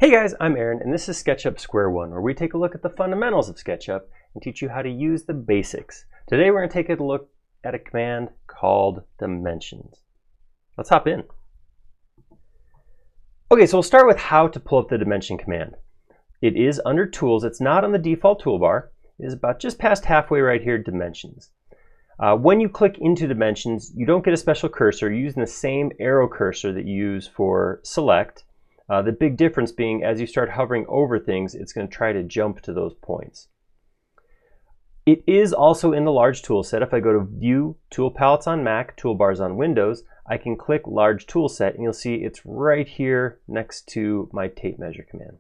Hey guys, I'm Aaron, and this is SketchUp Square One, where we take a look at the fundamentals of SketchUp and teach you how to use the basics. Today we're going to take a look at a command called dimensions. Let's hop in. Okay, so we'll start with how to pull up the dimension command. It is under Tools. It's not on the default toolbar. It is about just past halfway right here, Dimensions. When you click into Dimensions, you don't get a special cursor. You're using the same arrow cursor that you use for Select. The big difference being as you start hovering over things, it's going to try to jump to those points. It is also in the large tool set. If I go to View, Tool Palettes on Mac, Toolbars on Windows, I can click Large Tool Set and you'll see it's right here next to my tape measure command.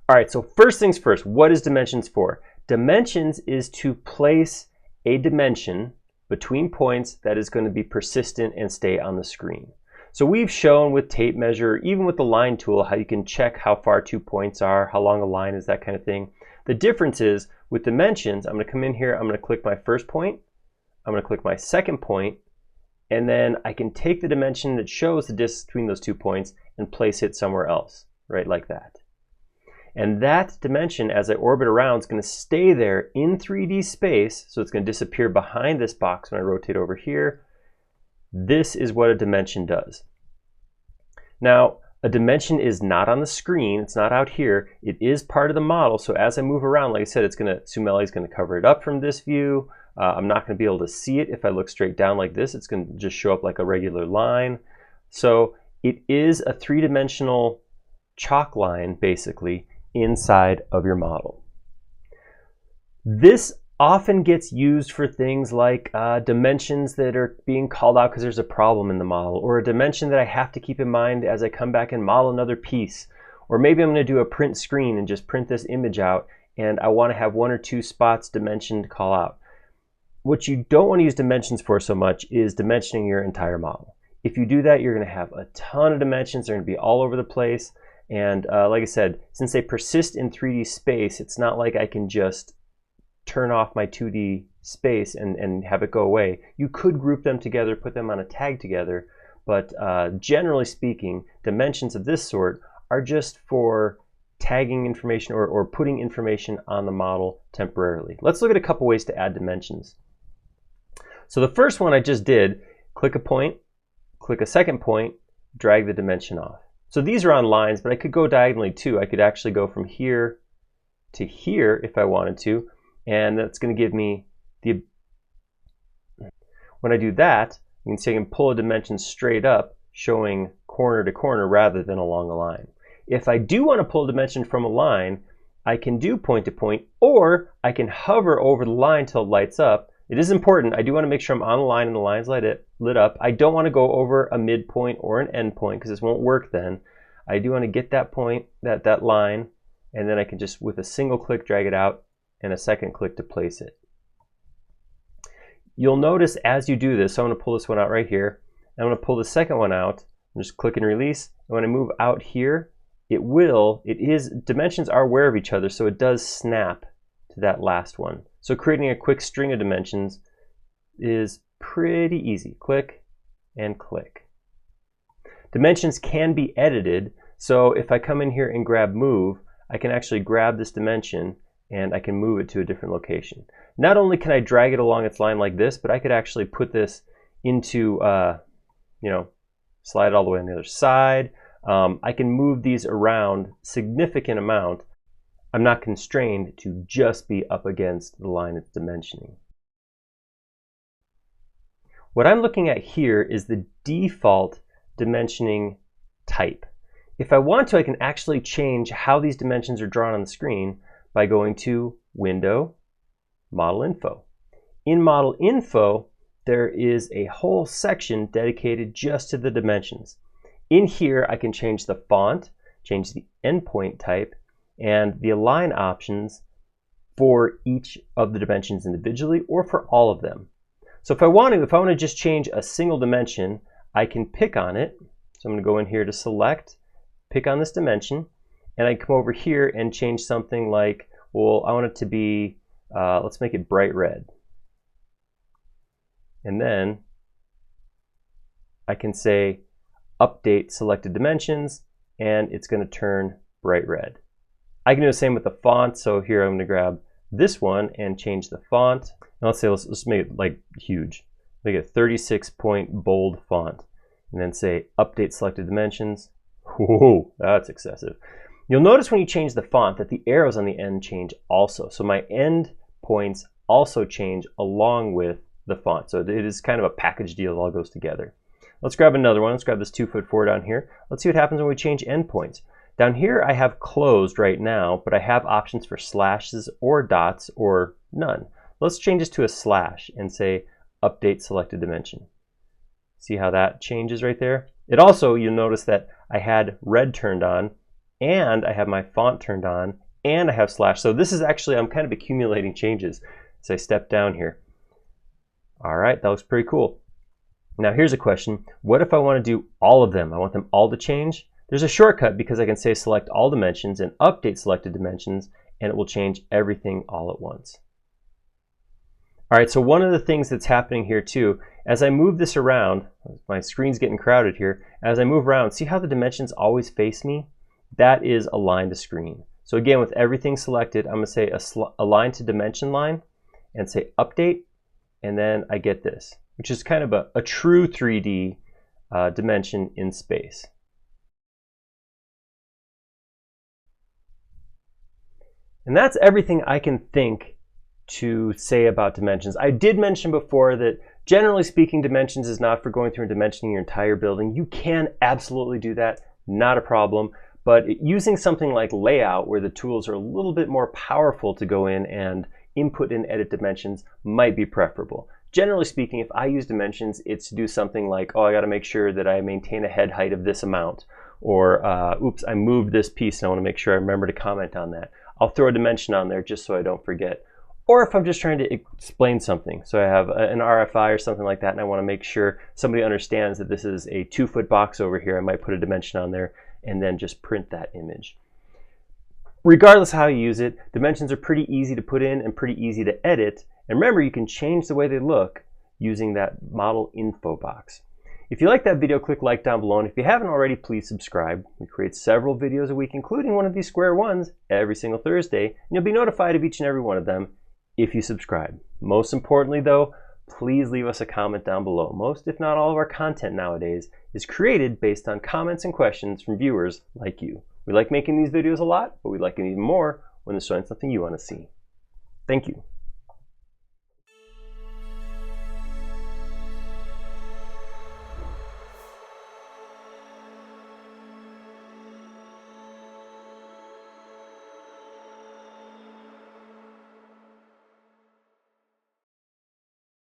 All right, so first things first, what is dimensions for? Dimensions is to place a dimension between points that is going to be persistent and stay on the screen. So we've shown with tape measure, even with the line tool, how you can check how far 2 points are, how long a line is, that kind of thing. The difference is with dimensions, I'm going to come in here, I'm going to click my first point, I'm going to click my second point, and then I can take the dimension that shows the distance between those 2 points and place it somewhere else, right like that. And that dimension, as I orbit around, is going to stay there in 3D space, so it's going to disappear behind this box when I rotate over here. This is what a dimension does. Now, a dimension is not on the screen, it's not out here, it is part of the model, so as I move around, like I said, Sumeli is going to cover it up from this view. I'm not going to be able to see it if I look straight down like this, it's going to just show up like a regular line. So it is a three-dimensional chalk line, basically, inside of your model. This often gets used for things like dimensions that are being called out because there's a problem in the model, or a dimension that I have to keep in mind as I come back and model another piece. Or maybe I'm going to do a print screen and just print this image out and I want to have 1 or 2 spots dimensioned to call out. What you don't want to use dimensions for so much is dimensioning your entire model. If you do that, you're going to have a ton of dimensions. They're going to be all over the place. And like I said, since they persist in 3D space, it's not like I can just turn off my 2D space and have it go away. You could group them together, put them on a tag together, but generally speaking, dimensions of this sort are just for tagging information or putting information on the model temporarily. Let's look at a couple ways to add dimensions. So the first one I just did, click a point, click a second point, drag the dimension off. So these are on lines, but I could go diagonally too. I could actually go from here to here if I wanted to. And that's going to give me the, when I do that, you can see I can pull a dimension straight up, showing corner to corner rather than along a line. If I do want to pull a dimension from a line, I can do point to point, or I can hover over the line till it lights up. It is important, I do want to make sure I'm on the line and the line's lit up. I don't want to go over a midpoint or an end point because this won't work then. I do want to get that point, that line, and then I can just, with a single click, drag it out, and a second click to place it. You'll notice as you do this, so I'm going to pull this one out right here. I'm going to pull the second one out, and just click and release. And when I move out here, dimensions are aware of each other, so it does snap to that last one. So creating a quick string of dimensions is pretty easy. Click and click. Dimensions can be edited, so if I come in here and grab Move, I can actually grab this dimension and I can move it to a different location. Not only can I drag it along its line like this, but I could actually put this into, slide it all the way on the other side. I can move these around significant amount. I'm not constrained to just be up against the line it's dimensioning. What I'm looking at here is the default dimensioning type. If I want to, I can actually change how these dimensions are drawn on the screen by going to Window, Model Info. In Model Info, there is a whole section dedicated just to the dimensions. In here, I can change the font, change the endpoint type, and the align options for each of the dimensions individually or for all of them. So if I want to just change a single dimension, I can pick on it. So I'm going to go in here to select, pick on this dimension, and I come over here and change something like, well, I want it to be, let's make it bright red. And then I can say update selected dimensions, and it's going to turn bright red. I can do the same with the font. So here I'm going to grab this one and change the font. And let's say, let's make it like huge. Make it 36-point bold font. And then say update selected dimensions. Whoa, that's excessive. You'll notice when you change the font that the arrows on the end change also. So my end points also change along with the font. So it is kind of a package deal. It all goes together. Let's grab another one. Let's grab this 2'4" down here. Let's see what happens when we change endpoints. Down here I have closed right now, but I have options for slashes or dots or none. Let's change this to a slash and say update selected dimension. See how that changes right there? It also, you'll notice that I had red turned on, and I have my font turned on, and I have slash. So this is actually, I'm kind of accumulating changes as I step down here. All right, that looks pretty cool. Now here's a question. What if I want to do all of them? I want them all to change. There's a shortcut because I can say select all dimensions and update selected dimensions, and it will change everything all at once. All right, so one of the things that's happening here too, as I move this around, my screen's getting crowded here, as I move around, see how the dimensions always face me? That is align to screen. So again, with everything selected, I'm going to say align to dimension line and say update, and then I get this, which is kind of a true 3D dimension in space. And that's everything I can think to say about dimensions. I did mention before that generally speaking, dimensions is not for going through and dimensioning your entire building. You can absolutely do that, not a problem. But using something like layout, where the tools are a little bit more powerful to go in and input and edit dimensions, might be preferable. Generally speaking, if I use dimensions, it's to do something like, oh, I got to make sure that I maintain a head height of this amount, or oops, I moved this piece and I want to make sure I remember to comment on that. I'll throw a dimension on there just so I don't forget. Or if I'm just trying to explain something, so I have an RFI or something like that, and I want to make sure somebody understands that this is a 2-foot box over here, I might put a dimension on there and then just print that image. Regardless of how you use it, dimensions are pretty easy to put in and pretty easy to edit. And remember, you can change the way they look using that model info box. If you like that video, click like down below. And if you haven't already, please subscribe. We create several videos a week, including one of these square ones every single Thursday. And you'll be notified of each and every one of them if you subscribe. Most importantly though, please leave us a comment down below. Most, if not all, of our content nowadays is created based on comments and questions from viewers like you. We like making these videos a lot, but we like it even more when they're showing something you want to see. Thank you.